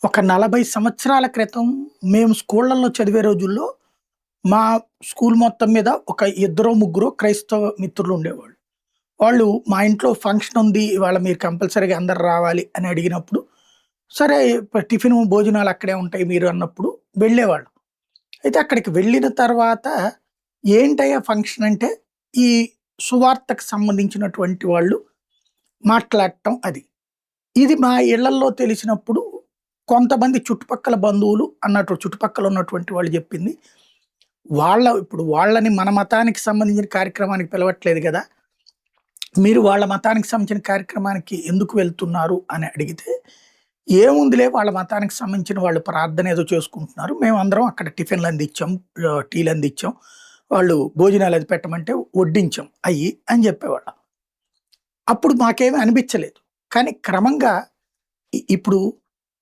ఒక 40 సంవత్సరాల క్రితం మేము స్కూళ్ళల్లో చదివే రోజుల్లో, మా స్కూల్ మొత్తం మీద ఒక ఇద్దరో, ముగ్గురో క్రైస్తవ మిత్రులు ఉండేవాళ్ళు. వాళ్ళు మా ఇంట్లో ఫంక్షన్ ఉంది. ఇవాళ మీరు కంపల్సరీగా అందరూ రావాలి అని అడిగినప్పుడు, సరే టిఫిను, భోజనాలు అక్కడే ఉంటాయి మీరు అన్నప్పుడు వెళ్ళేవాళ్ళం. అయితే అక్కడికి వెళ్ళిన తర్వాత ఏంటయ్యా ఫంక్షన్ అంటే, ఈ సువార్తకు సంబంధించినటువంటి వాళ్ళు మాట్లాడటం అది. ఇది మా ఇళ్లల్లో తెలిసినప్పుడు కొంతమంది చుట్టుపక్కల బంధువులు అన్నట్టు చుట్టుపక్కల ఉన్నటువంటి వాళ్ళు చెప్పింది. ఇప్పుడు వాళ్ళని మన మతానికి సంబంధించిన కార్యక్రమానికి పిలవట్లేదు గదా! మీరు వాళ్ళ మతానికి సంబంధించిన కార్యక్రమానికి ఎందుకు వెళ్తున్నారు అని అడిగితే, ఏముందిలే వాళ్ళ మతానికి సంబంధించిన వాళ్ళు ప్రార్థన ఏదో చేసుకుంటున్నారు. మేమందరం అక్కడ టిఫిన్‌లు అందించాం, టీలు అందించాం. వాళ్ళు భోజనాలు అది పెట్టమంటే వడ్డించాం అయ్యి అని చెప్పేవాళ్ళం. అప్పుడు మాకేమి అనిపించలేదు. కానీ క్రమంగా ఇప్పుడు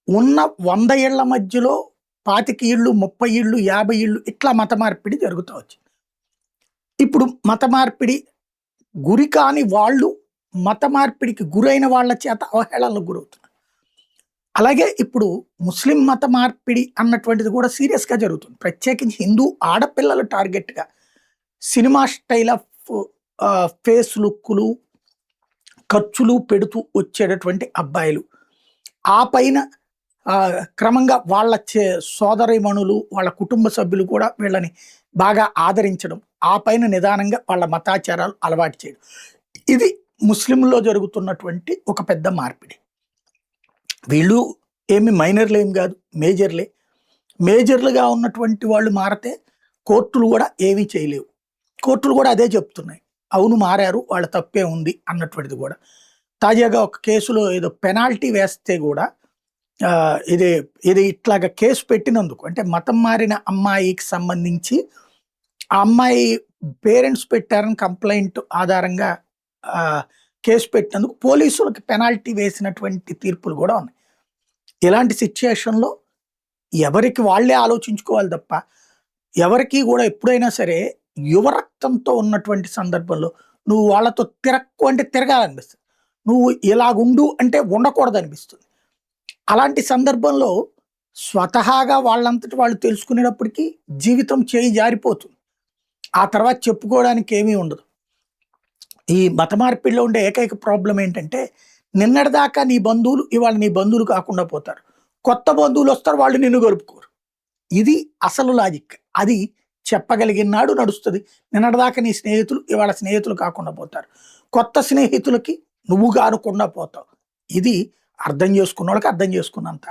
ఉన్న 100 ఏళ్ల మధ్యలో 25 ఇళ్ళు, 30 ఇళ్ళు, 50 ఇళ్ళు ఇట్లా మత మార్పిడి జరుగుతా వచ్చింది. ఇప్పుడు మత మార్పిడి గురి కాని వాళ్ళు మత మార్పిడికి గురైన వాళ్ళ చేత అవహేళనకు గురవుతున్నారు. అలాగే ఇప్పుడు ముస్లిం మత మార్పిడి అన్నటువంటిది కూడా సీరియస్‌గా జరుగుతుంది. ప్రత్యేకించి హిందూ ఆడపిల్లలు టార్గెట్‌గా సినిమా స్టైల్ ఆఫ్ ఫేస్ లుక్కులు, ఖర్చులు పెడుతూ వచ్చేటటువంటి అబ్బాయిలు. ఆ పైన క్రమంగా వాళ్ళ సోదరీమణులు, వాళ్ళ కుటుంబ సభ్యులు కూడా వీళ్ళని బాగా ఆదరించడం. ఆ పైన నిదానంగా వాళ్ళ మతాచారాలు అలవాటు చేయడం. ఇది ముస్లింల్లో జరుగుతున్నటువంటి ఒక పెద్ద మార్పిడి. వీళ్ళు ఏమి మైనర్‌లేం గాదు, మేజర్‌లే. మేజర్‌లుగా ఉన్నటువంటి వాళ్ళు మారితే కోర్టులు గూడా ఏమీ చేయలేవు. కోర్టులు గూడా అదే చెప్తున్నాయి. అవును మారారు, వాళ్ళ తప్పే ఉంది అన్నటువంటిది గూడా. తాజాగా ఒక కేసులో ఏదో పెనాల్టీ వేస్తే గూడా ఇది ఇది ఇట్లాగా కేసు పెట్టినందుకు, అంటే మతం మారిన అమ్మాయికి సంబంధించి ఆ అమ్మాయి పేరెంట్స్ పెట్టారని కంప్లెయింట్ ఆధారంగా కేసు పెట్టినందుకు పోలీసులకు పెనాల్టీ వేసినటువంటి తీర్పులు కూడా ఉన్నాయి. ఇలాంటి సిచ్యుయేషన్‌లో ఎవరికి వాళ్ళే ఆలోచించుకోవాలి తప్ప, ఎవరికీ కూడా ఎప్పుడైనా సరే యువరక్తంతో ఉన్నటువంటి సందర్భంలో నువ్వు వాళ్ళతో తిరక్కు అంటే తిరగాలనిపిస్తుంది. నువ్వు ఇలాగుండు అంటే ఉండకూడదనిపిస్తుంది. అలాంటి సందర్భంలో స్వతహాగా వాళ్ళంతట వాళ్ళు తెలుసుకునేటప్పటికి జీవితం చేయి జారిపోతుంది. ఆ తర్వాత చెప్పుకోవడానికి ఏమీ ఉండదు. ఈ మత మార్పిడిలో ఉండే ఏకైక ప్రాబ్లమ్ ఏంటంటే, నిన్నటిదాకా నీ బంధువులు ఇవాళ నీ బంధువులు కాకుండా పోతారు. కొత్త బంధువులు వస్తారు, వాళ్ళు నిన్ను కలుపుకోరు. ఇది అసలు లాజిక్. అది చెప్పగలిగిన నాడు నడుస్తది. నిన్నటిదాకా నీ స్నేహితులు ఇవాళ స్నేహితులు కాకుండా పోతారు. కొత్త స్నేహితులకి నువ్వు కానకుండా పోతావు. ఇది అర్థం చేసుకున్నోళ్ళకి అర్థం చేసుకున్నంత.